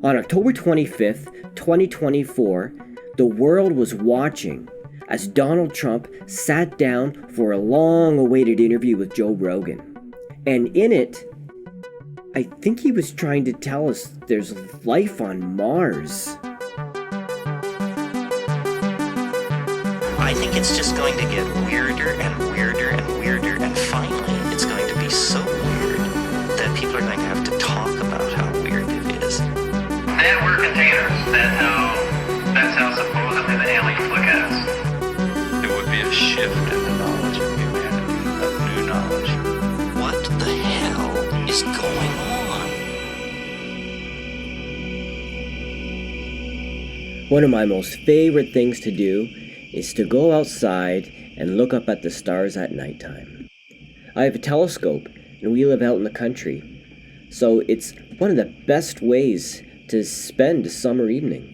On October 25th, 2024, the world was watching as Donald Trump sat down for a long-awaited interview with Joe Rogan. And in it, I think he was trying to tell us there's life on Mars. I think it's just going to get weirder and weirder and weirder, and finally it's going to be so weird that people are going to have to talk about how weird it is. That we're containers. That's how supposedly the aliens look at us. It would be a shift in the knowledge of humanity, of new knowledge. What the hell is going on? One of my most favorite things to do is to go outside and look up at the stars at nighttime. I have a telescope, and we live out in the country, so it's one of the best ways to spend a summer evening.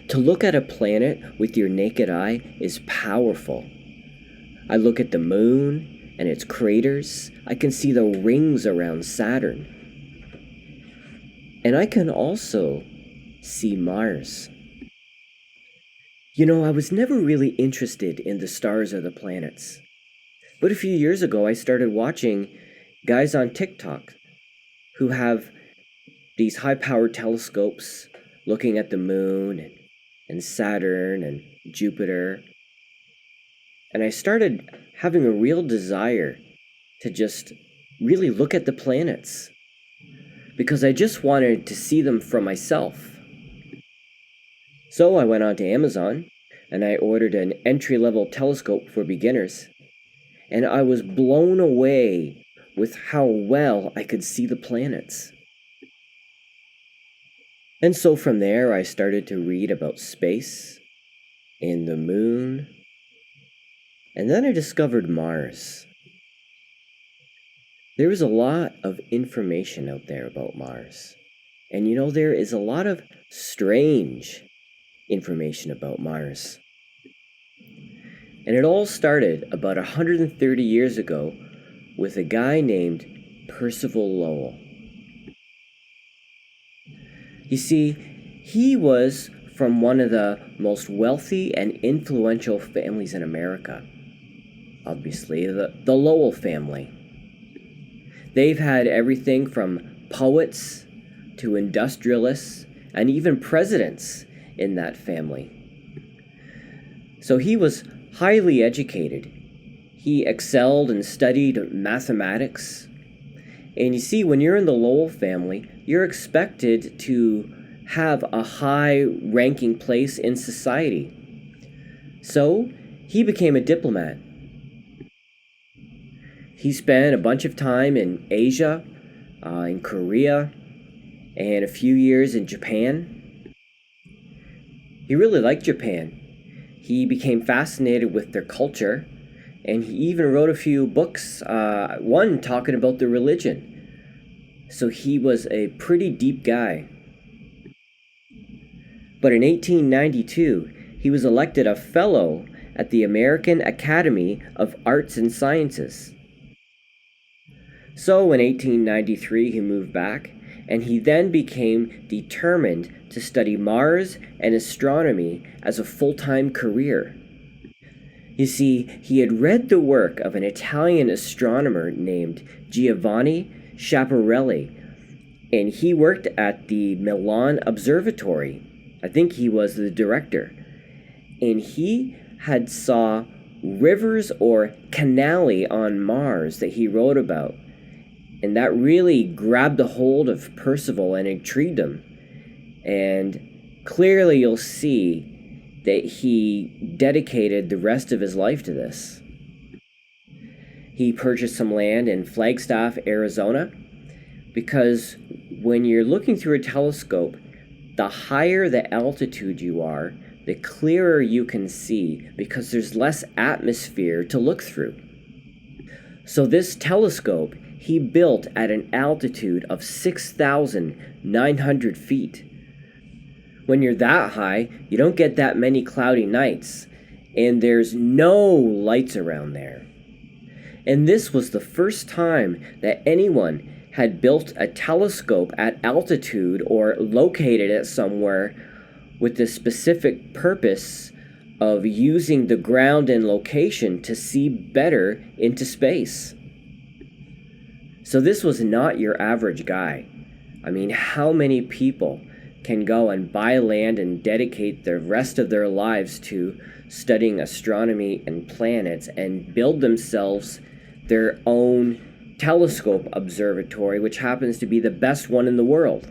To look at a planet with your naked eye is powerful. I look at the moon and its craters. I can see the rings around Saturn. And I can also see Mars. You know, I was never really interested in the stars or the planets. But a few years ago, I started watching guys on TikTok who have these high-powered telescopes looking at the moon and Saturn and Jupiter. And I started having a real desire to just really look at the planets, because I just wanted to see them for myself. So I went on to Amazon and I ordered an entry-level telescope for beginners, and I was blown away with how well I could see the planets. And so from there I started to read about space and the moon, and then I discovered Mars. There is a lot of information out there about Mars, and you know, there is a lot of strange information about Mars. And it all started about 130 years ago with a guy named Percival Lowell. You see, he was from one of the most wealthy and influential families in America. Obviously, the Lowell family. They've had everything from poets to industrialists and even presidents in that family. So he was highly educated. He excelled and studied mathematics. And you see, when you're in the Lowell family, you're expected to have a high-ranking place in society. So he became a diplomat. He spent a bunch of time in Asia, in Korea, and a few years in Japan. He really liked Japan. He became fascinated with their culture, and he even wrote a few books, one talking about their religion. So he was a pretty deep guy. But in 1892, he was elected a fellow at the American Academy of Arts and Sciences. So in 1893, he moved back, and he then became determined to study Mars and astronomy as a full-time career. You see, he had read the work of an Italian astronomer named Giovanni Schiaparelli, and he worked at the Milan Observatory. I think he was the director. And he had saw rivers or canali on Mars that he wrote about. And that really grabbed a hold of Percival and intrigued him. And clearly you'll see that he dedicated the rest of his life to this. He purchased some land in Flagstaff, Arizona, because when you're looking through a telescope, the higher the altitude you are, the clearer you can see, because there's less atmosphere to look through. So this telescope he built at an altitude of 6,900 feet. When you're that high, you don't get that many cloudy nights, and there's no lights around there. And this was the first time that anyone had built a telescope at altitude or located it somewhere with the specific purpose of using the ground and location to see better into space. So this was not your average guy. I mean, how many people can go and buy land and dedicate the rest of their lives to studying astronomy and planets and build themselves their own telescope observatory, which happens to be the best one in the world?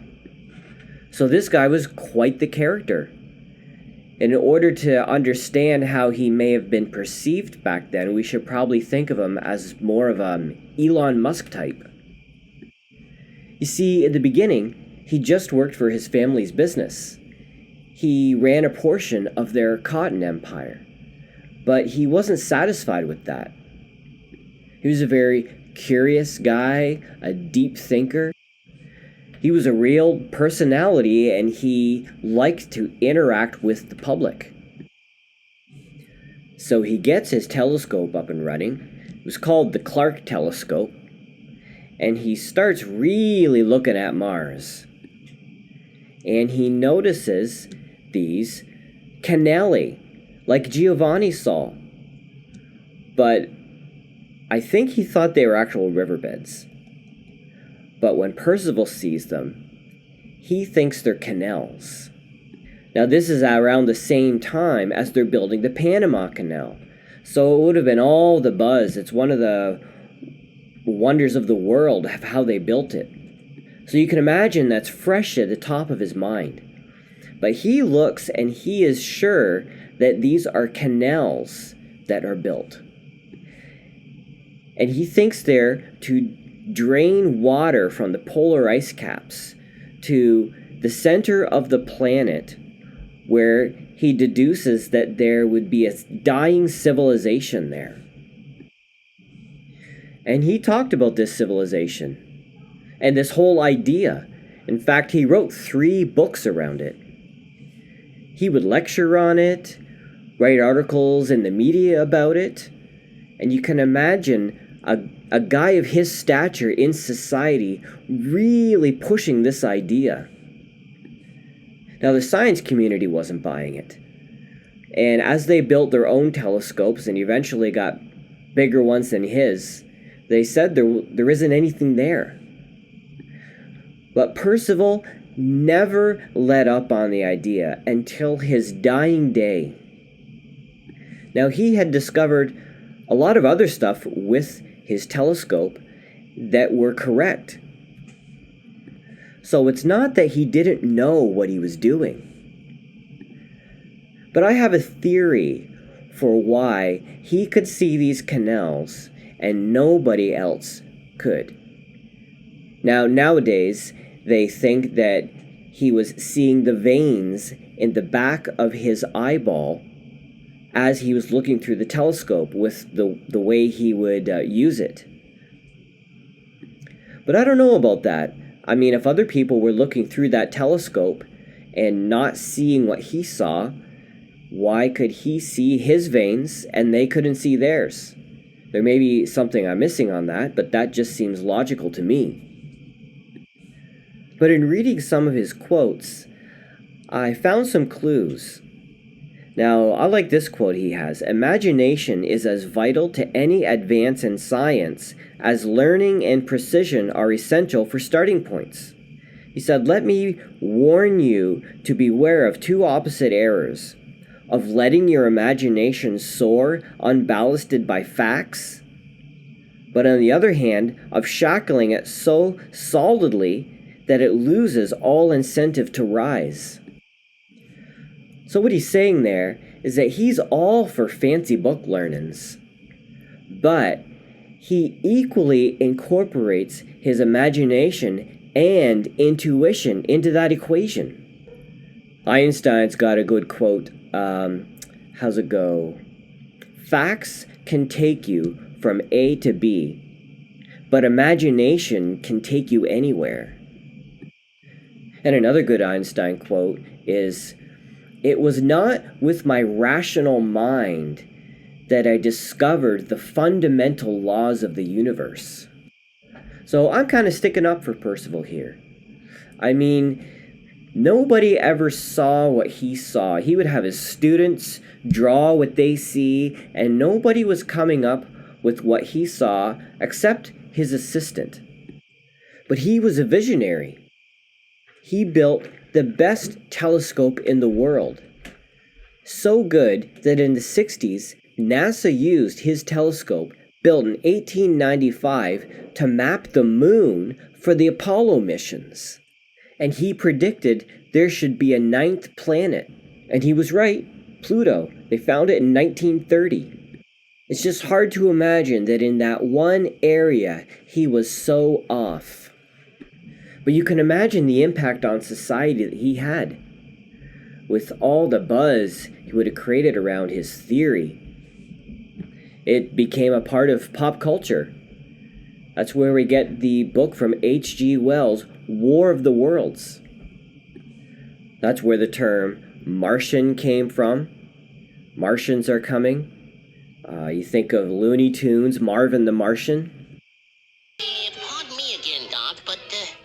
So this guy was quite the character. In order to understand how he may have been perceived back then, we should probably think of him as more of an Elon Musk type. You see, in the beginning, he just worked for his family's business. He ran a portion of their cotton empire, but he wasn't satisfied with that. He was a very curious guy, a deep thinker. He was a real personality, and he liked to interact with the public. So he gets his telescope up and running. It was called the Clark telescope, and he starts really looking at Mars. And he notices these canali, like Giovanni saw. But I think he thought they were actual riverbeds. But when Percival sees them, he thinks they're canals. Now this is around the same time as they're building the Panama Canal. So it would have been all the buzz. It's one of the wonders of the world of how they built it. So you can imagine that's fresh at the top of his mind. But he looks and he is sure that these are canals that are built. And he thinks they're to drain water from the polar ice caps to the center of the planet, where he deduces that there would be a dying civilization there. And he talked about this civilization and this whole idea. In fact, he wrote 3 books around it. He would lecture on it, write articles in the media about it, and you can imagine a guy of his stature in society really pushing this idea. Now, the science community wasn't buying it. And as they built their own telescopes and eventually got bigger ones than his, they said there isn't anything there. But Percival never let up on the idea until his dying day. Now, he had discovered a lot of other stuff with his telescope that were correct. So it's not that he didn't know what he was doing. But I have a theory for why he could see these canals and nobody else could. Now, nowadays, they think that he was seeing the veins in the back of his eyeball as he was looking through the telescope with the way he would use it. But I don't know about that. I mean, if other people were looking through that telescope and not seeing what he saw, why could he see his veins and they couldn't see theirs? There may be something I'm missing on that, but that just seems logical to me. But in reading some of his quotes, I found some clues. Now, I like this quote he has: "Imagination is as vital to any advance in science as learning and precision are essential for starting points." He said, "Let me warn you to beware of 2 opposite errors: of letting your imagination soar unballasted by facts, but on the other hand, of shackling it so solidly that it loses all incentive to rise." So what he's saying there is that he's all for fancy book learnings, but he equally incorporates his imagination and intuition into that equation. Einstein's got a good quote. How's it go? "Facts can take you from A to B, but imagination can take you anywhere." And another good Einstein quote is, "It was not with my rational mind that I discovered the fundamental laws of the universe." So I'm kind of sticking up for Percival here. I mean, nobody ever saw what he saw. He would have his students draw what they see, and nobody was coming up with what he saw except his assistant. But he was a visionary. He built the best telescope in the world. So good that in the 60s, NASA used his telescope, built in 1895, to map the moon for the Apollo missions. And he predicted there should be a 9th planet. And he was right, Pluto. They found it in 1930. It's just hard to imagine that in that one area he was so off. But you can imagine the impact on society that he had. With all the buzz he would have created around his theory, it became a part of pop culture. That's where we get the book from H.G. Wells, War of the Worlds. That's where the term Martian came from. Martians are coming. You think of Looney Tunes, Marvin the Martian. Pardon me again, Doc, but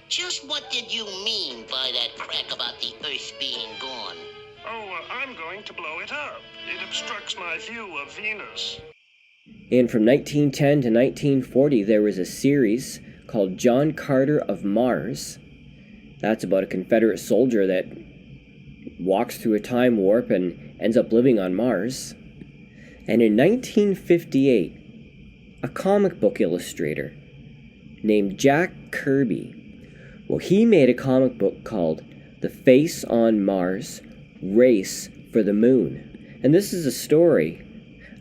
just what did you mean by that crack about the Earth being gone? Oh, I'm going to blow it up. It obstructs my view of Venus. And from 1910 to 1940, there was a series called John Carter of Mars. That's about a Confederate soldier that walks through a time warp and ends up living on Mars. And in 1958, a comic book illustrator named Jack Kirby, well, he made a comic book called The Face on Mars, Race for the Moon. And this is a story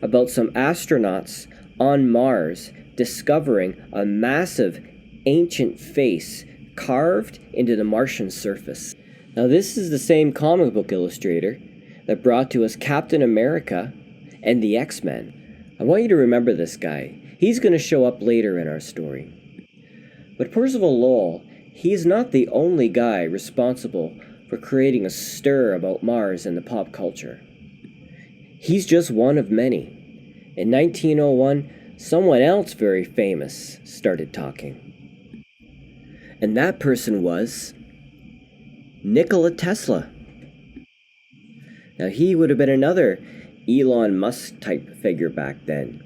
about some astronauts on Mars discovering a massive ancient face carved into the Martian surface. Now, this is the same comic book illustrator that brought to us Captain America and the X-Men. I want you to remember this guy. He's going to show up later in our story. But Percival Lowell, he's not the only guy responsible for creating a stir about Mars in the pop culture. He's just one of many. In 1901, someone else very famous started talking. And that person was Nikola Tesla. Now, he would have been another Elon Musk type figure back then.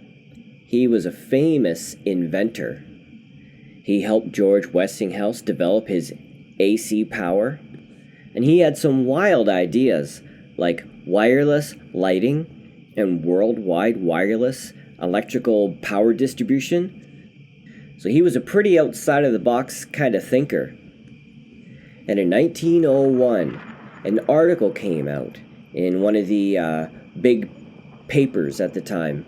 He was a famous inventor. He helped George Westinghouse develop his AC power, and he had some wild ideas like wireless lighting and worldwide wireless electrical power distribution. So he was a pretty outside of the box kind of thinker. And in 1901, an article came out in one of the big papers at the time.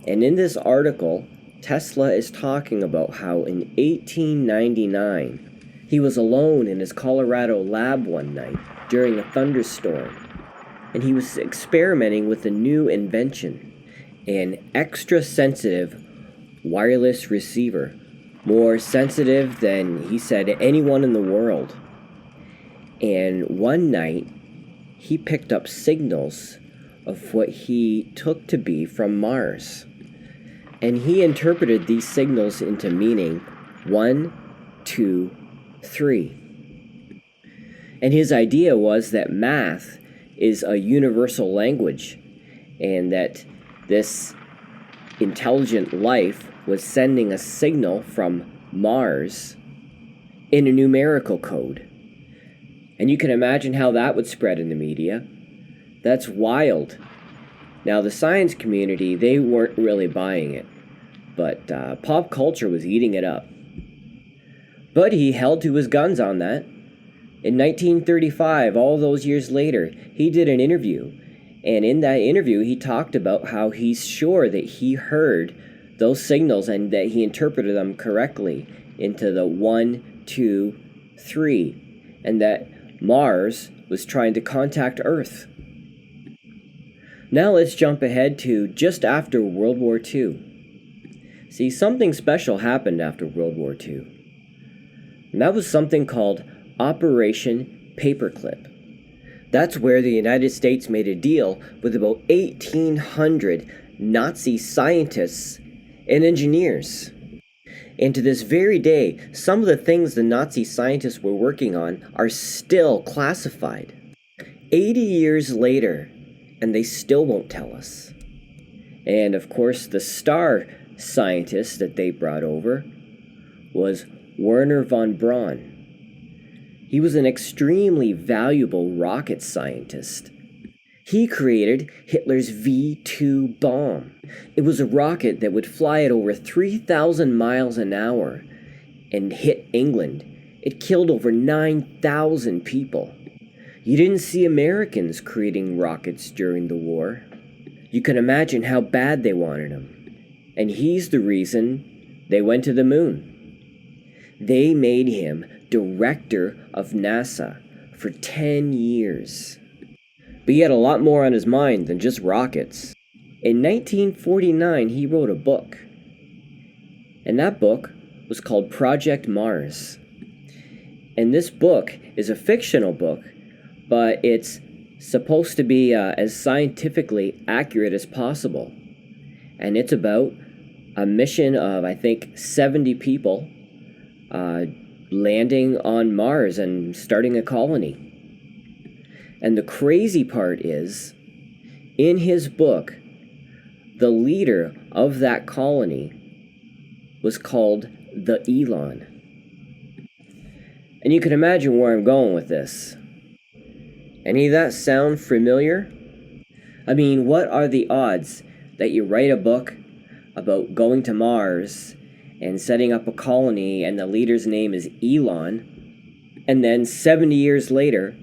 And in this article, Tesla is talking about how in 1899, he was alone in his Colorado lab one night during a thunderstorm. And he was experimenting with a new invention, an extra sensitive wireless receiver, more sensitive than, he said, anyone in the world. And one night, he picked up signals of what he took to be from Mars. And he interpreted these signals into meaning 1, 2, 3. And his idea was that math is a universal language, and that this intelligent life was sending a signal from Mars in a numerical code. And you can imagine how that would spread in the media. That's wild. Now, the science community, they weren't really buying it, but pop culture was eating it up. But he held to his guns on that. In 1935, all those years later, he did an interview. And in that interview, he talked about how he's sure that he heard those signals and that he interpreted them correctly into the 1, 2, 3. And that Mars was trying to contact Earth. Now let's jump ahead to just after World War II. See, something special happened after World War II. And that was something called Operation Paperclip. That's where the United States made a deal with about 1,800 Nazi scientists and engineers. And to this very day, some of the things the Nazi scientists were working on are still classified. 80 years later, and they still won't tell us. And of course, the star scientist that they brought over was Werner von Braun. He was an extremely valuable rocket scientist. He created Hitler's V-2 bomb. It was a rocket that would fly at over 3,000 miles an hour and hit England. It killed over 9,000 people. You didn't see Americans creating rockets during the war. You can imagine how bad they wanted them. And he's the reason they went to the moon. They made him director of NASA for 10 years. But he had a lot more on his mind than just rockets. In 1949, he wrote a book. And that book was called Project Mars. And this book is a fictional book, but it's supposed to be as scientifically accurate as possible. And it's about a mission of, I think, 70 people landing on Mars and starting a colony. And the crazy part is, in his book, the leader of that colony was called the Elon. And you can imagine where I'm going with this. Any of that sound familiar? I mean, what are the odds that you write a book about going to Mars and setting up a colony and the leader's name is Elon, and then 70 years later,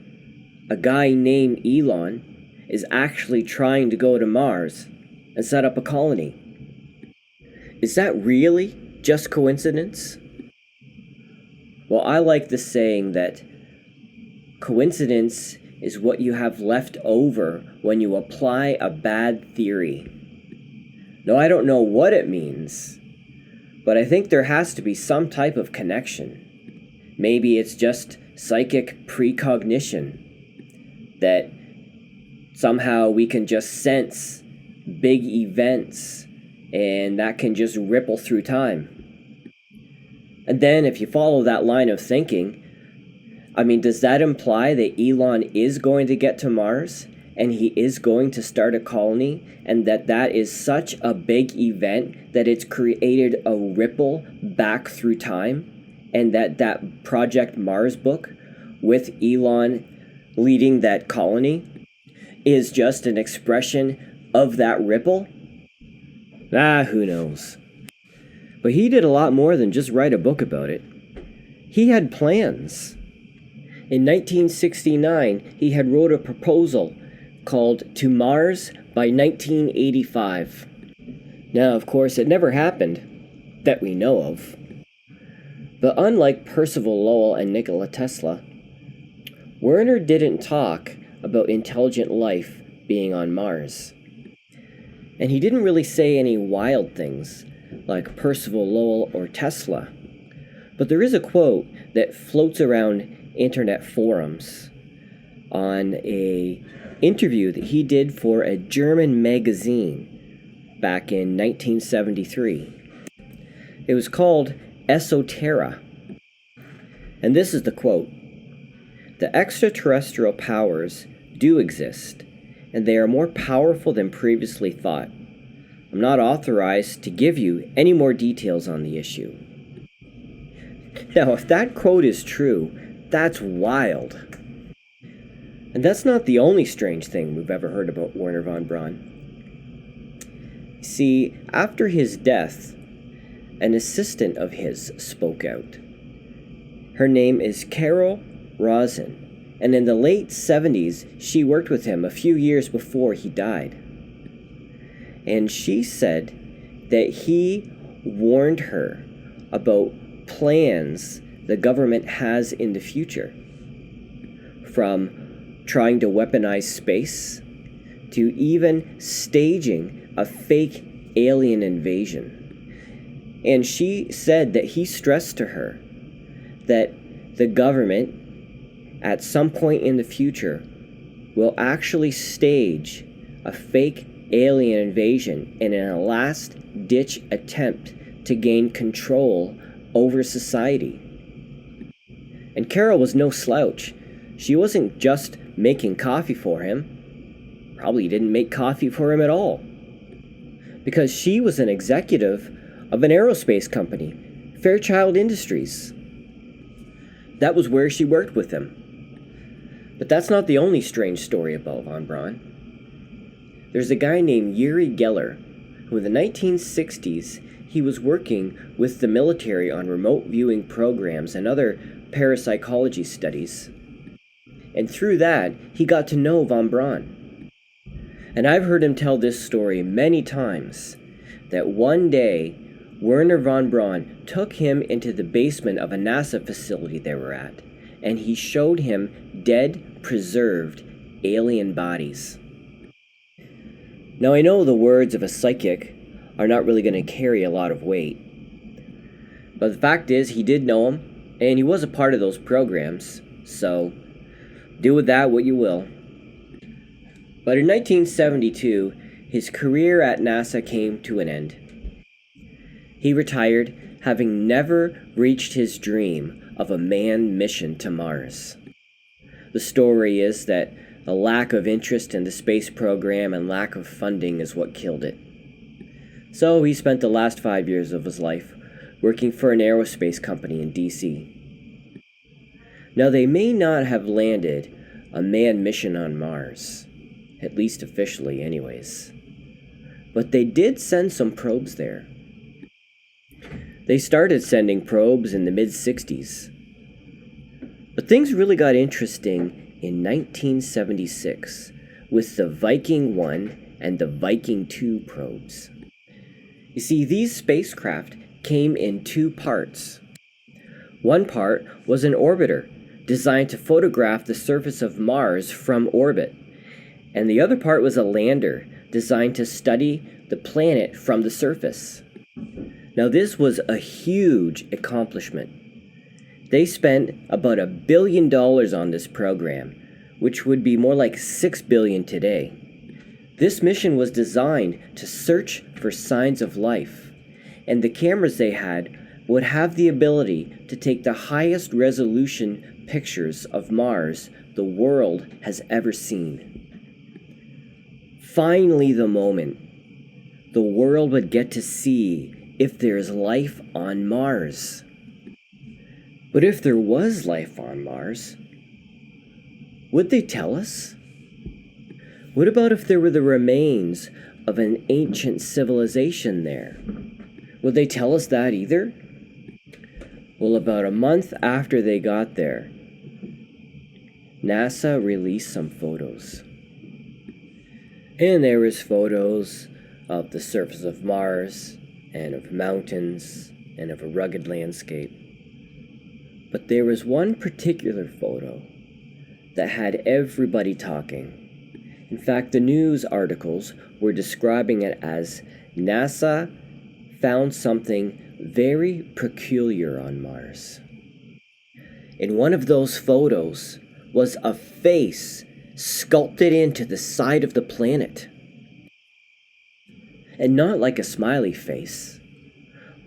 a guy named Elon is actually trying to go to Mars and set up a colony? Is that really just coincidence? Well, I like the saying that coincidence is what you have left over when you apply a bad theory. Now, I don't know what it means, but I think there has to be some type of connection. Maybe it's just psychic precognition, that somehow we can just sense big events and that can just ripple through time. And then if you follow that line of thinking, I mean, does that imply that Elon is going to get to Mars and he is going to start a colony, and that is such a big event that it's created a ripple back through time, and that Project Mars book with Elon leading that colony is just an expression of that ripple? Who knows? But he did a lot more than just write a book about it. He had plans. In 1969, he had wrote a proposal called To Mars by 1985. Now, of course, it never happened, that we know of. But unlike Percival Lowell and Nikola Tesla, Werner didn't talk about intelligent life being on Mars. And he didn't really say any wild things like Percival Lowell or Tesla. But there is a quote that floats around internet forums on a interview that he did for a German magazine back in 1973. It was called Esoterra. And this is the quote: "The extraterrestrial powers do exist, and they are more powerful than previously thought. I'm not authorized to give you any more details on the issue." Now, if that quote is true, that's wild. And that's not the only strange thing we've ever heard about Werner von Braun. See, after his death, an assistant of his spoke out. Her name is Carol Rosen, and in the late 70s, she worked with him a few years before he died. And she said that he warned her about plans the government has in the future, from trying to weaponize space to even staging a fake alien invasion. And she said that he stressed to her that the government, at some point in the future, will actually stage a fake alien invasion in a last-ditch attempt to gain control over society. And Carol was no slouch. She wasn't just making coffee for him. Probably didn't make coffee for him at all. Because she was an executive of an aerospace company, Fairchild Industries. That was where she worked with him. But that's not the only strange story about von Braun. There's a guy named Yuri Geller, who in the 1960s, he was working with the military on remote viewing programs and other parapsychology studies. And through that, he got to know von Braun. And I've heard him tell this story many times, that one day, Werner von Braun took him into the basement of a NASA facility they were at, and he showed him dead, preserved alien bodies. Now I know the words of a psychic are not really going to carry a lot of weight, but the fact is he did know him, and he was a part of those programs, so do with that what you will. But in 1972, his career at NASA came to an end. He retired, having never reached his dream of a manned mission to Mars. The story is that the lack of interest in the space program and lack of funding is what killed it. So he spent the last 5 years of his life working for an aerospace company in DC. Now they may not have landed a manned mission on Mars, at least officially anyways, but they did send some probes there. They started sending probes in the mid-60s. But things really got interesting in 1976 with the Viking 1 and the Viking 2 probes. You see, these spacecraft came in two parts. One part was an orbiter designed to photograph the surface of Mars from orbit, and the other part was a lander designed to study the planet from the surface. Now this was a huge accomplishment. They spent about $1 billion on this program, which would be more like $6 billion today. This mission was designed to search for signs of life, and the cameras they had would have the ability to take the highest resolution pictures of Mars the world has ever seen. Finally, the moment the world would get to see if there's life on Mars. But if there was life on Mars, would they tell us? What about if there were the remains of an ancient civilization there? Would they tell us that either? Well, about a month after they got there, NASA released some photos. And there was photos of the surface of Mars, and of mountains, and of a rugged landscape. But there was one particular photo that had everybody talking. In fact, the news articles were describing it as NASA found something very peculiar on Mars. In one of those photos was a face sculpted into the side of the planet. And not like a smiley face,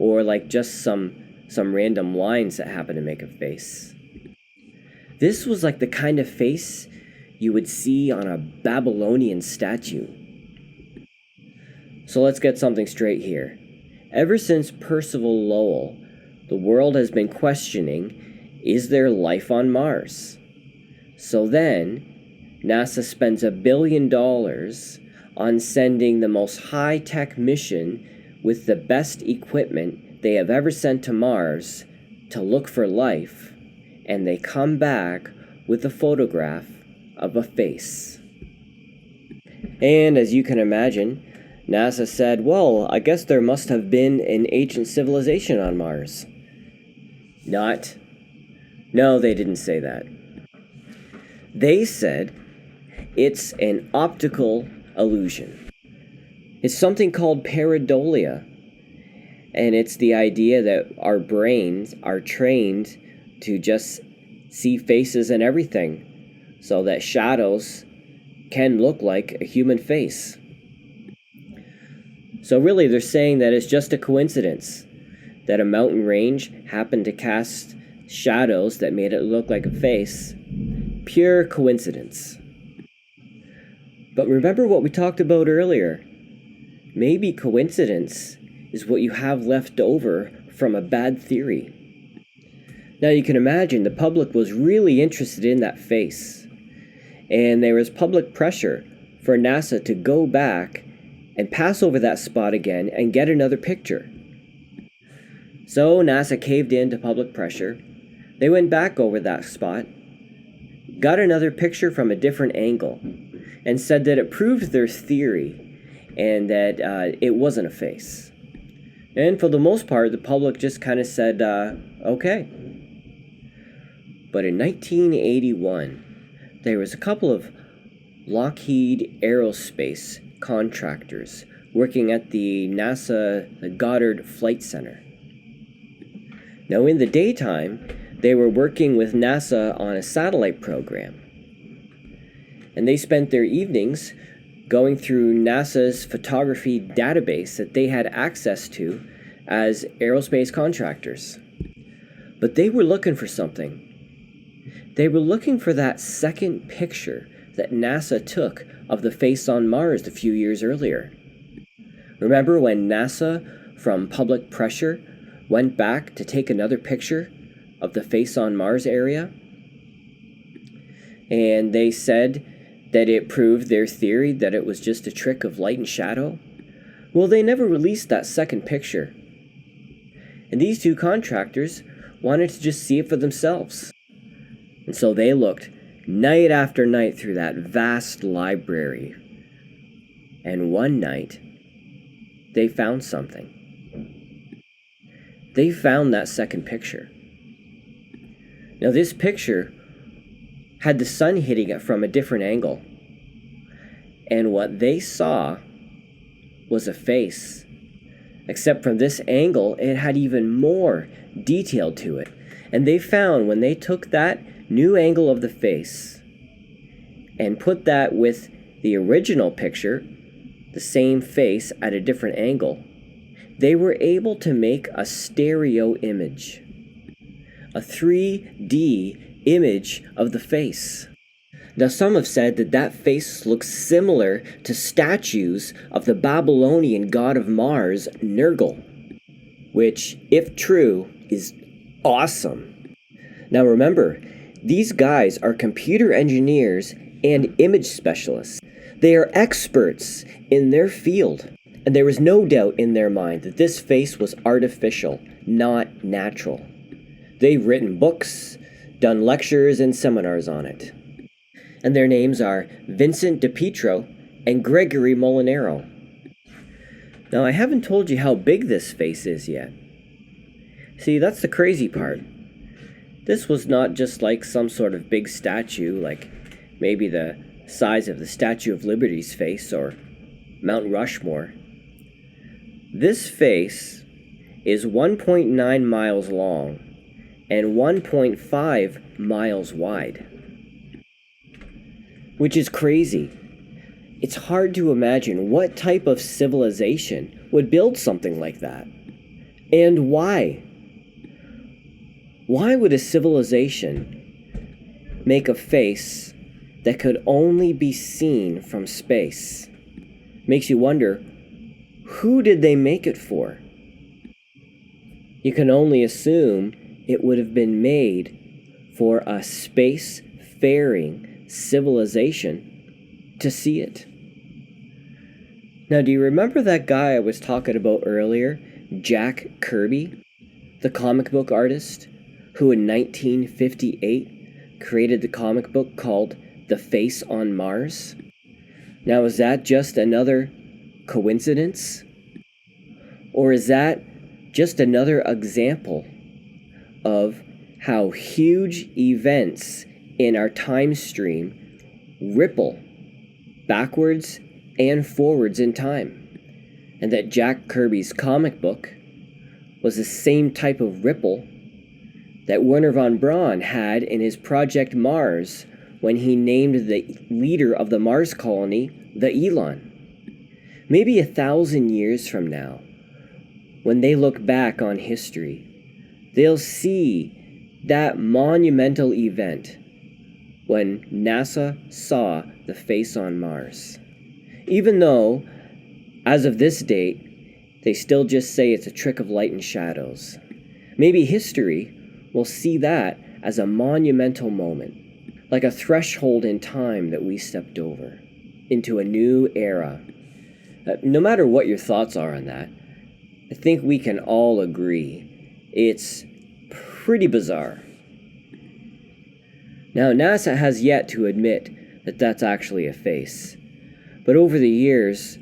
or like just some random lines that happen to make a face. This was like the kind of face you would see on a Babylonian statue. So let's get something straight here. Ever since Percival Lowell, the world has been questioning, is there life on Mars? So then, NASA spends $1 billion on sending the most high-tech mission with the best equipment they have ever sent to Mars to look for life, and they come back with a photograph of a face. And as you can imagine, NASA said, well, I guess there must have been an ancient civilization on Mars. Not. No, they didn't say that. They said it's an optical illusion. It's something called pareidolia, and it's the idea that our brains are trained to just see faces and everything, so that shadows can look like a human face. So really, they're saying that it's just a coincidence that a mountain range happened to cast shadows that made it look like a face. Pure coincidence. But remember what we talked about earlier. Maybe coincidence is what you have left over from a bad theory. Now you can imagine the public was really interested in that face, and there was public pressure for NASA to go back and pass over that spot again and get another picture. So NASA caved in to public pressure. They went back over that spot, got another picture from a different angle, and said that it proved their theory and that it wasn't a face. And for the most part, the public just kind of said, okay. But in 1981, there was a couple of Lockheed Aerospace contractors working at the NASA Goddard Flight Center. Now, in the daytime, they were working with NASA on a satellite program. And they spent their evenings going through NASA's photography database that they had access to as aerospace contractors. But they were looking for something. They were looking for that second picture that NASA took of the face on Mars a few years earlier. Remember when NASA, from public pressure, went back to take another picture of the face on Mars area? And they said that it proved their theory that it was just a trick of light and shadow? Well, they never released that second picture. And these two contractors wanted to just see it for themselves. And so they looked night after night through that vast library. And one night, they found something. They found that second picture. Now, this picture had the sun hitting it from a different angle. And what they saw was a face. Except from this angle, it had even more detail to it. And they found when they took that new angle of the face and put that with the original picture, the same face at a different angle, they were able to make a stereo image. A 3D image of the face. Now, some have said that that face looks similar to statues of the Babylonian god of Mars, Nergal, which, if true, is awesome. Now remember, these guys are computer engineers and image specialists. They are experts in their field, and there was no doubt in their mind that this face was artificial, not natural. They've written books, done lectures and seminars on it. And their names are Vincent DiPietro and Gregory Molinaro. Now, I haven't told you how big this face is yet. See, that's the crazy part. This was not just like some sort of big statue, like maybe the size of the Statue of Liberty's face or Mount Rushmore. This face is 1.9 miles long and 1.5 miles wide. Which is crazy. It's hard to imagine what type of civilization would build something like that. And why? Why would a civilization make a face that could only be seen from space? Makes you wonder, who did they make it for? You can only assume it would have been made for a space-faring civilization to see it. Now, do you remember that guy I was talking about earlier, Jack Kirby, the comic book artist, who in 1958 created the comic book called The Face on Mars? Now, is that just another coincidence? Or is that just another example of how huge events in our time stream ripple backwards and forwards in time, and that Jack Kirby's comic book was the same type of ripple that Werner von Braun had in his Project Mars when he named the leader of the Mars colony the Elon. Maybe 1,000 years from now, when they look back on history, they'll see that monumental event when NASA saw the face on Mars. Even though, as of this date, they still just say it's a trick of light and shadows. Maybe history will see that as a monumental moment, like a threshold in time that we stepped over, into a new era. No matter what your thoughts are on that, I think we can all agree it's pretty bizarre. Now, NASA has yet to admit that that's actually a face, but over the years,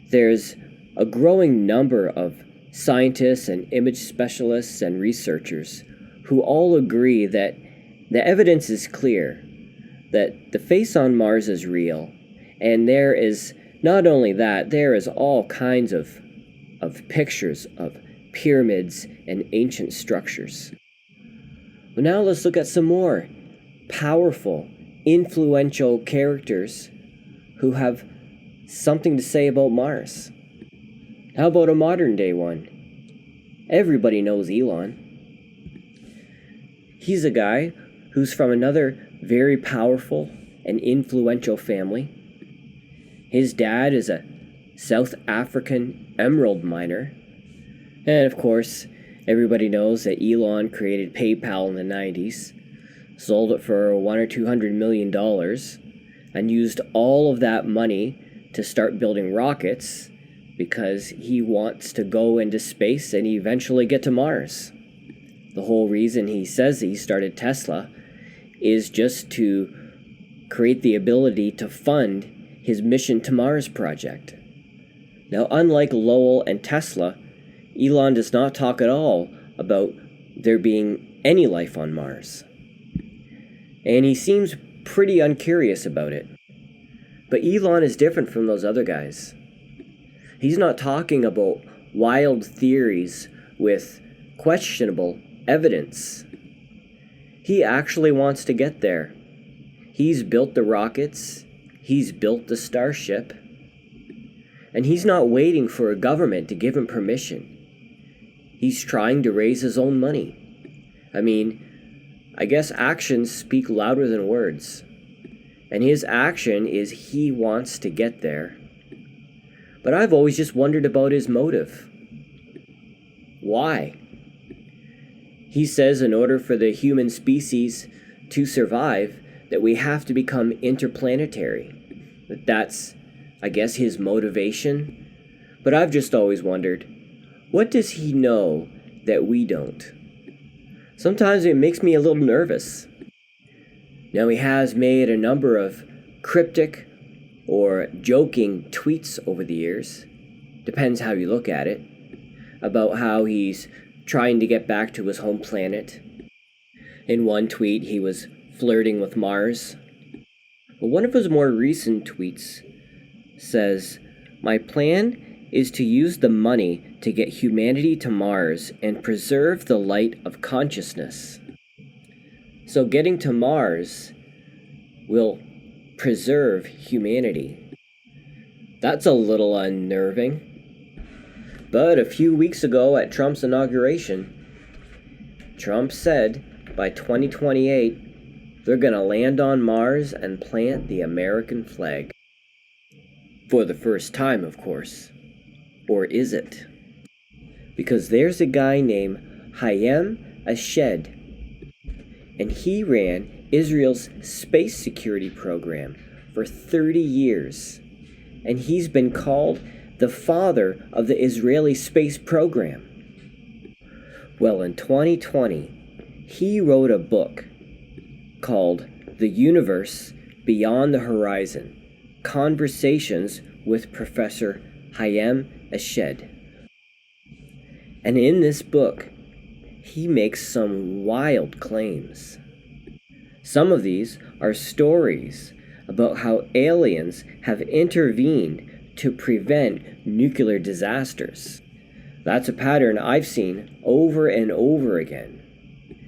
there's a growing number of scientists and image specialists and researchers who all agree that the evidence is clear that the face on Mars is real, and there is not only that, there is all kinds of pictures of pyramids and ancient structures. But now let's look at some more powerful, influential characters who have something to say about Mars. How about a modern day one? Everybody knows Elon. He's a guy who's from another very powerful and influential family. His dad is a South African emerald miner. And of course, everybody knows that Elon created PayPal in the 90s, sold it for $100 or $200 million, and used all of that money to start building rockets because he wants to go into space and eventually get to Mars. The whole reason he says he started Tesla is just to create the ability to fund his mission to Mars project. Now, unlike Lowell and Tesla, Elon does not talk at all about there being any life on Mars. And he seems pretty uncurious about it. But Elon is different from those other guys. He's not talking about wild theories with questionable evidence. He actually wants to get there. He's built the rockets, he's built the Starship, and he's not waiting for a government to give him permission. He's trying to raise his own money. I mean, I guess actions speak louder than words. And his action is he wants to get there. But I've always just wondered about his motive. Why? He says in order for the human species to survive, that we have to become interplanetary. That's, I guess, his motivation. But I've just always wondered, what does he know that we don't? Sometimes it makes me a little nervous. Now, he has made a number of cryptic or joking tweets over the years, depends how you look at it, about how he's trying to get back to his home planet. In one tweet, he was flirting with Mars. But one of his more recent tweets says, "My plan is to use the money to get humanity to Mars and preserve the light of consciousness." So getting to Mars will preserve humanity. That's a little unnerving. But a few weeks ago at Trump's inauguration, Trump said by 2028, they're gonna land on Mars and plant the American flag. For the first time, of course. Or is it? Because there's a guy named Hayem Ashed, and he ran Israel's space security program for 30 years. And he's been called the father of the Israeli space program. Well, in 2020, he wrote a book called The Universe Beyond the Horizon, Conversations with Professor Hayem Ashed. And in this book, he makes some wild claims. Some of these are stories about how aliens have intervened to prevent nuclear disasters. That's a pattern I've seen over and over again.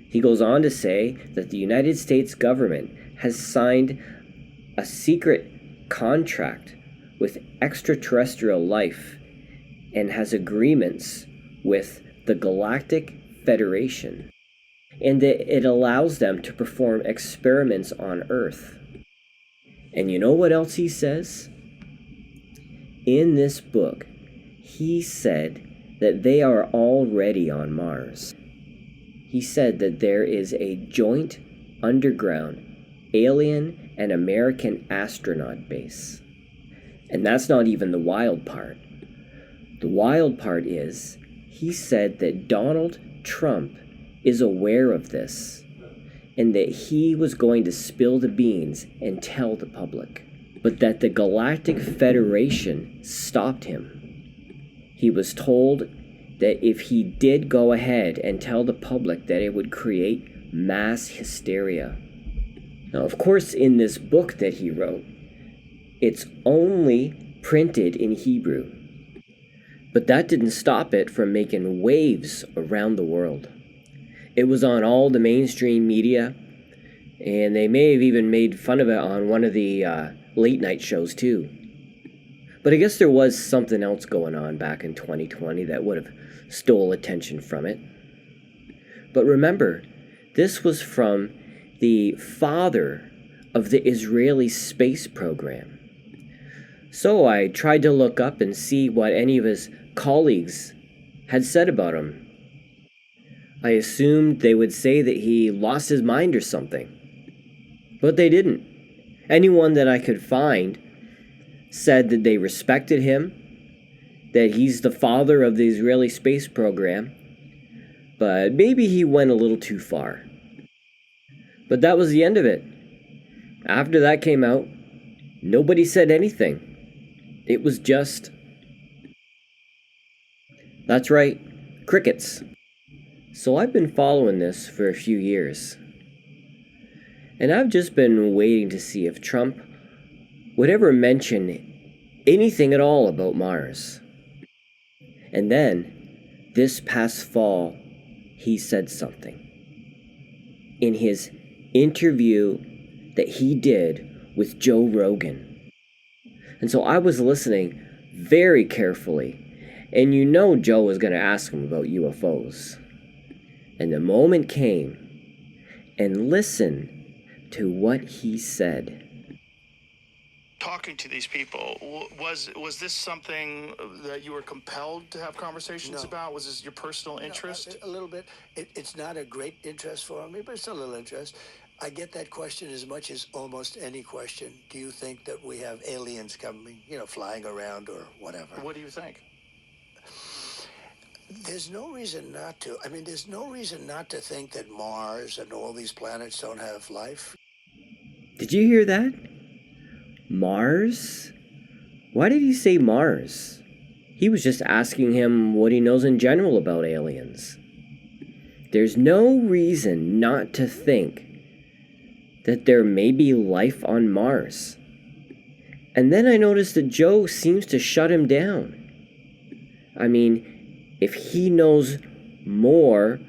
He goes on to say that the United States government has signed a secret contract with extraterrestrial life and has agreements with the Galactic Federation, and that it allows them to perform experiments on Earth. And you know what else he says? In this book, he said that they are already on Mars. He said that there is a joint underground alien and American astronaut base. And that's not even the wild part. The wild part is, he said that Donald Trump is aware of this, and that he was going to spill the beans and tell the public, but that the Galactic Federation stopped him. He was told that if he did go ahead and tell the public, that it would create mass hysteria. Now, of course, in this book that he wrote, it's only printed in Hebrew. But that didn't stop it from making waves around the world. It was on all the mainstream media, and they may have even made fun of it on one of the late night shows too. But I guess there was something else going on back in 2020 that would have stole attention from it. But remember, this was from the father of the Israeli space program. So I tried to look up and see what any of his colleagues had said about him. I assumed they would say that he lost his mind or something. But they didn't. Anyone that I could find said that they respected him, that he's the father of the Israeli space program, but maybe he went a little too far. But that was the end of it. After that came out, nobody said anything. It was just... That's right, crickets. So I've been following this for a few years. And I've just been waiting to see if Trump would ever mention anything at all about Mars. And then, this past fall, he said something. In his interview that he did with Joe Rogan. And so I was listening very carefully, and you know Joe was going to ask him about UFOs. And the moment came, and listen to what he said. Talking to these people, was this something that you were compelled to have conversations about? Was this your personal interest? A little bit. It's not a great interest for me, but it's a little interest. I get that question as much as almost any question. Do you think that we have aliens coming, flying around or whatever? What do you think? There's no reason not to. There's no reason not to think that Mars and all these planets don't have life. Did you hear that? Mars? Why did he say Mars? He was just asking him what he knows in general about aliens. There's no reason not to think that there may be life on Mars. And then I noticed that Joe seems to shut him down. If he knows more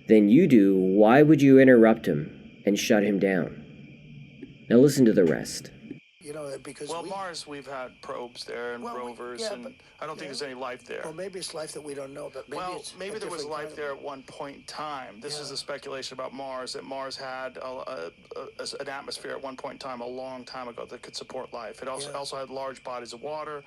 than you do, why would you interrupt him and shut him down? Now listen to the rest. Because Mars, we've had probes there and rovers, and I don't think there's any life there. Well, maybe it's life that we don't know, but maybe there was life there at one point in time. This is the speculation about Mars, that Mars had an atmosphere at one point in time, a long time ago, that could support life. It also had large bodies of water,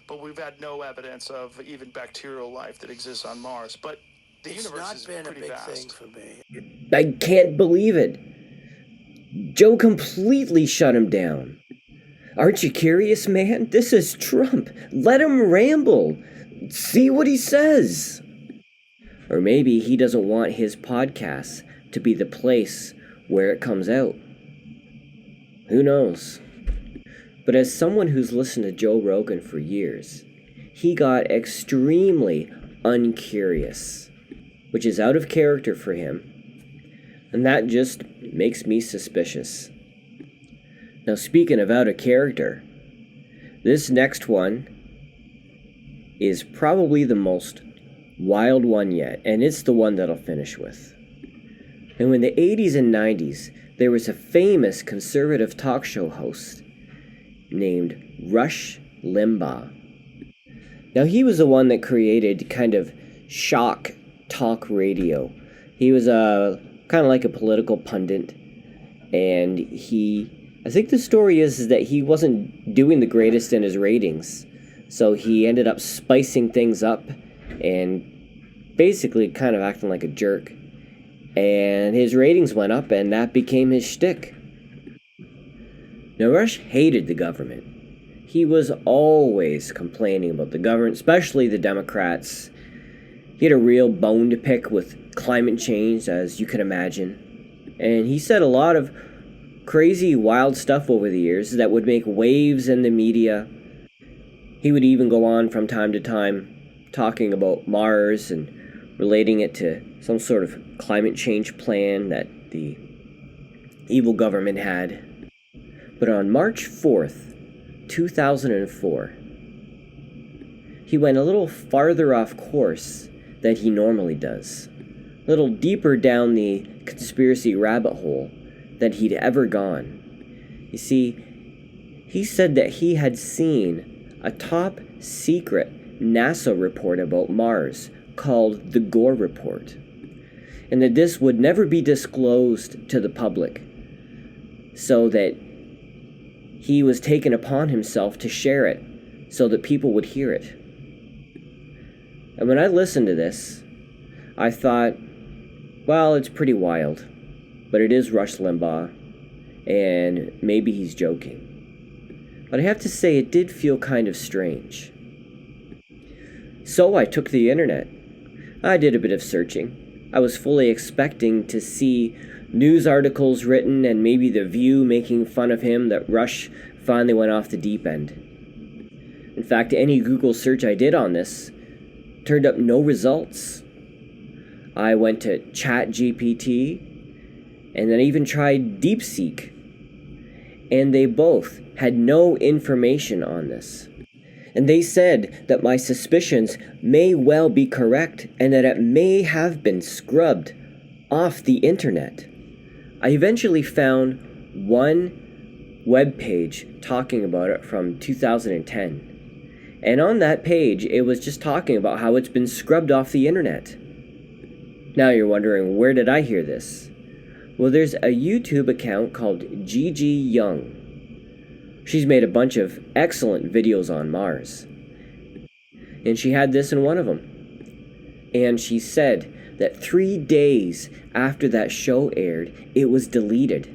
but we've had no evidence of even bacterial life that exists on Mars. But the universe is pretty vast. It's not been a big thing for me. I can't believe it. Joe completely shut him down. Aren't you curious, man? This is Trump. Let him ramble. See what he says. Or maybe he doesn't want his podcast to be the place where it comes out. Who knows? But as someone who's listened to Joe Rogan for years, he got extremely uncurious, which is out of character for him, and that just makes me suspicious. Now, speaking of out of character, this next one is probably the most wild one yet, and it's the one that I'll finish with. And in the 80s and 90s, there was a famous conservative talk show host named Rush Limbaugh. Now, he was the one that created kind of shock talk radio. He was kind of like a political pundit, and I think the story is that he wasn't doing the greatest in his ratings, so he ended up spicing things up and basically kind of acting like a jerk. And his ratings went up, and that became his shtick. Now, Rush hated the government. He was always complaining about the government, especially the Democrats. He had a real bone to pick with climate change, as you can imagine. And he said a lot of crazy, wild stuff over the years that would make waves in the media. He would even go on from time to time talking about Mars and relating it to some sort of climate change plan that the evil government had. But on March 4th, 2004, he went a little farther off course than he normally does, a little deeper down the conspiracy rabbit hole than he'd ever gone. You see, he said that he had seen a top secret NASA report about Mars called the Gore Report, and that this would never be disclosed to the public, so that he was taken upon himself to share it so that people would hear it. And when I listened to this, I thought, well, it's pretty wild, but it is Rush Limbaugh, and maybe he's joking. But I have to say, it did feel kind of strange. So I took the internet. I did a bit of searching. I was fully expecting to see news articles written and maybe The View making fun of him that Rush finally went off the deep end. In fact, any Google search I did on this turned up no results. I went to ChatGPT and then even tried DeepSeek, and they both had no information on this. And they said that my suspicions may well be correct and that it may have been scrubbed off the internet. I eventually found one web page talking about it from 2010. And on that page, it was just talking about how it's been scrubbed off the internet. Now you're wondering, where did I hear this? Well, there's a YouTube account called Gigi Young. She's made a bunch of excellent videos on Mars. And she had this in one of them. And she said that 3 days after that show aired, it was deleted.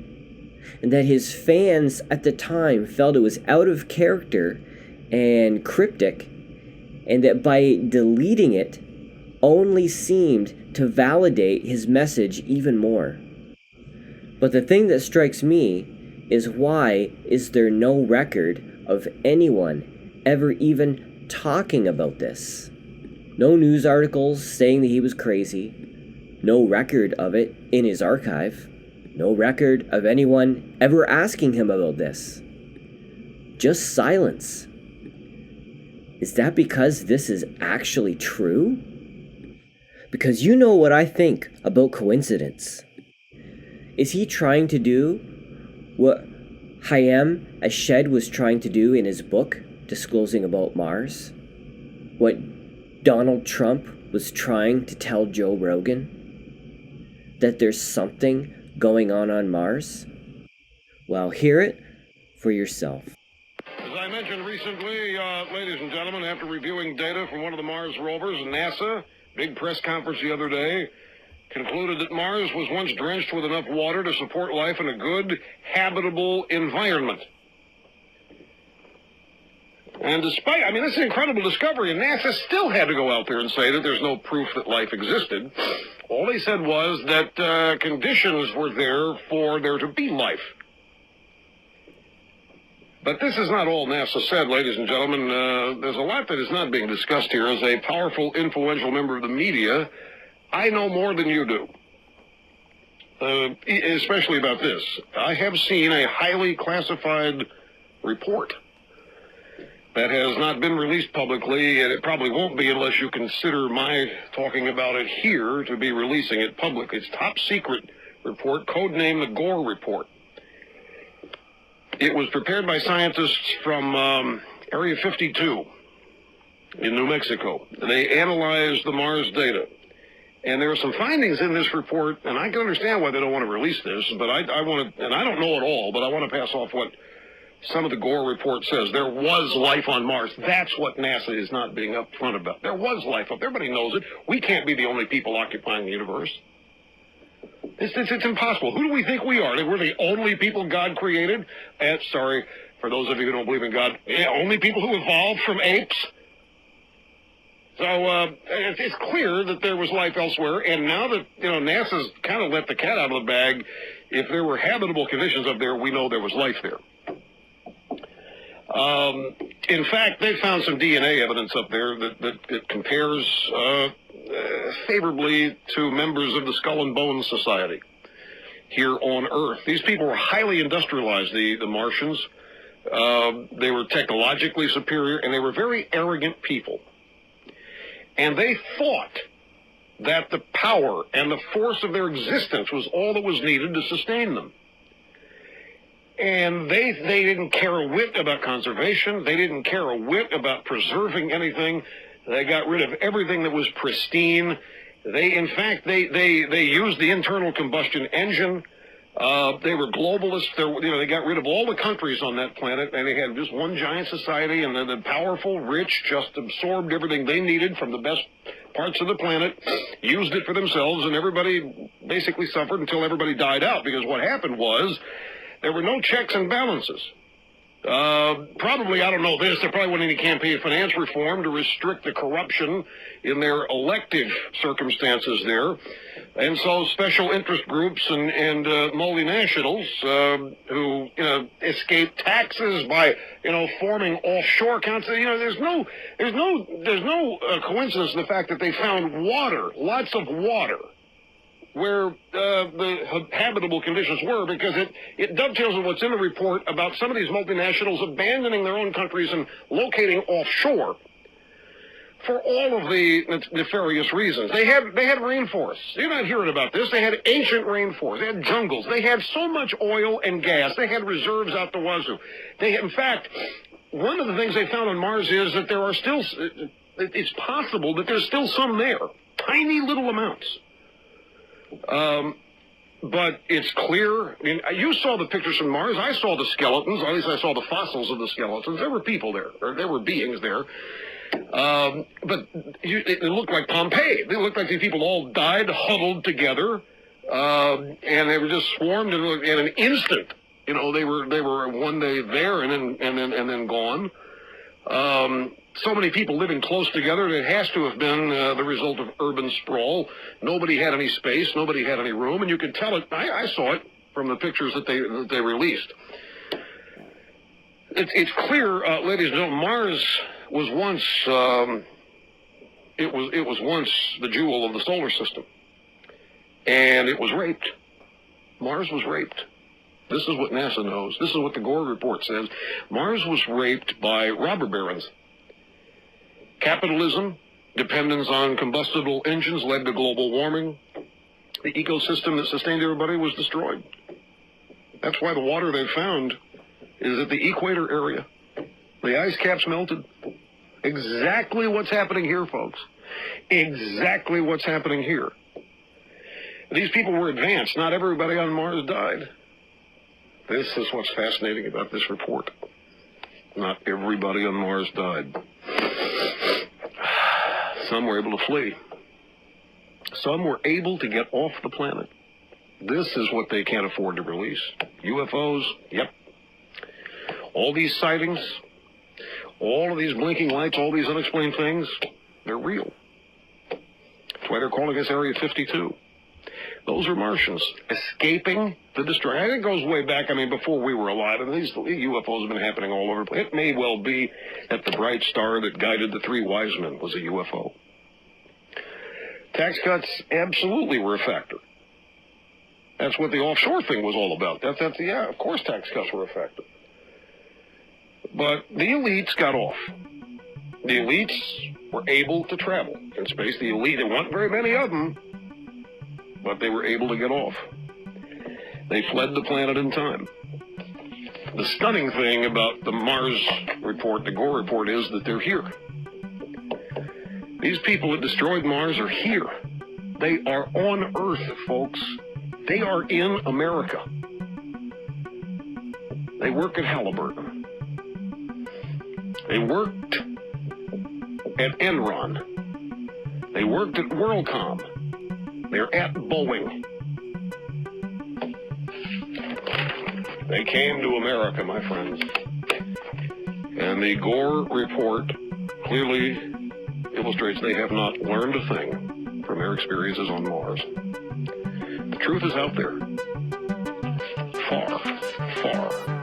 And that his fans at the time felt it was out of character and cryptic, and that by deleting it only seemed to validate his message even more. But the thing that strikes me is, why is there no record of anyone ever even talking about this? No news articles saying that he was crazy. No record of it in his archive. No record of anyone ever asking him about this. Just silence. Is that because this is actually true? Because you know what I think about coincidence. Is he trying to do what Hayam Ashed was trying to do in his book, disclosing about Mars? What Donald Trump was trying to tell Joe Rogan? That there's something going on Mars? Well, hear it for yourself. As I mentioned recently, ladies and gentlemen, after reviewing data from one of the Mars rovers, NASA, big press conference the other day, concluded that Mars was once drenched with enough water to support life in a good, habitable environment. And this is an incredible discovery, and NASA still had to go out there and say that there's no proof that life existed. All they said was that conditions were there for there to be life. But this is not all NASA said, ladies and gentlemen. There's a lot that is not being discussed here. As a powerful, influential member of the media, I know more than you do, especially about this. I have seen a highly classified report that has not been released publicly, and it probably won't be unless you consider my talking about it here to be releasing it publicly. It's top secret report, codenamed the Gore Report. It was prepared by scientists from Area 52 in New Mexico. They analyzed the Mars data. And there are some findings in this report, and I can understand why they don't want to release this, but I want to, and I don't know it all, but I want to pass off what some of the Gore report says. There was life on Mars. That's what NASA is not being upfront about. There was life up there. Everybody knows it. We can't be the only people occupying the universe. It's impossible. Who do we think we are? That we're the only people God created? Sorry, for those of you who don't believe in God, only people who evolved from apes? So it's clear that there was life elsewhere, and now that NASA's kind of let the cat out of the bag, if there were habitable conditions up there, we know there was life there. In fact, they found some DNA evidence up there that compares favorably to members of the Skull and Bones Society here on Earth. These people were highly industrialized, the Martians. They were technologically superior, and they were very arrogant people. And they thought that the power and the force of their existence was all that was needed to sustain them. And they didn't care a whit about conservation. They didn't care a whit about preserving anything. They got rid of everything that was pristine. In fact, they used the internal combustion engine. They were globalists. They got rid of all the countries on that planet, and they had just one giant society, and the powerful, rich just absorbed everything they needed from the best parts of the planet, used it for themselves, and everybody basically suffered until everybody died out, because what happened was there were no checks and balances. Probably, I don't know this, there probably wasn't any campaign finance reform to restrict the corruption in their elective circumstances there. And so special interest groups and multinationals who escape taxes by forming offshore accounts. There's no coincidence in the fact that they found water, lots of water, where the habitable conditions were, because it dovetails with what's in the report about some of these multinationals abandoning their own countries and locating offshore for all of the nefarious reasons. They had rainforests. You're not hearing about this. They had ancient rainforests. They had jungles. They had so much oil and gas. They had reserves out the wazoo. In fact, one of the things they found on Mars is that there are still, it's possible that there's still some there, tiny little amounts. But it's clear. I mean, you saw the pictures from Mars. I saw the skeletons. At least I saw the fossils of the skeletons. There were people there, or there were beings there. But it looked like Pompeii. They looked like these people all died huddled together, and they were just swarmed in an instant. They were one day there and then gone. So many people living close together, it has to have been the result of urban sprawl. Nobody had any space, nobody had any room, and you could tell it. I saw it from the pictures that they released. It's clear, ladies and gentlemen, Mars was once it was once the jewel of the solar system, and it was raped. Mars was raped. This is what NASA knows. This is what the Gore report says. Mars was raped by robber barons. Capitalism, dependence on combustible engines led to global warming. The ecosystem that sustained everybody was destroyed. That's why the water they found is at the equator area. The ice caps melted. Exactly what's happening here, folks. Exactly what's happening here. These people were advanced. Not everybody on Mars died. This is what's fascinating about this report. Not everybody on Mars died. Some were able to flee. Some were able to get off the planet. This is what they can't afford to release. UFOs, yep. All these sightings, all of these blinking lights, all these unexplained things, they're real. That's why they're calling this Area 52. Those are Martians escaping the destruction. I think it goes way back, before we were alive. And these UFOs have been happening all over. It may well be that the bright star that guided the three wise men was a UFO. Tax cuts absolutely were a factor. That's what the offshore thing was all about. Yeah, of course tax cuts were a factor. But the elites got off. The elites were able to travel in space. The elite, there weren't very many of them, but they were able to get off. They fled the planet in time. The stunning thing about the Mars report, the Gore report, is that they're here. These people that destroyed Mars are here. They are on Earth, folks. They are in America. They work at Halliburton. They worked at Enron. They worked at WorldCom. They're at Boeing. They came to America, my friends. And the Gore report clearly illustrates they have not learned a thing from their experiences on Mars. The truth is out there. Far, far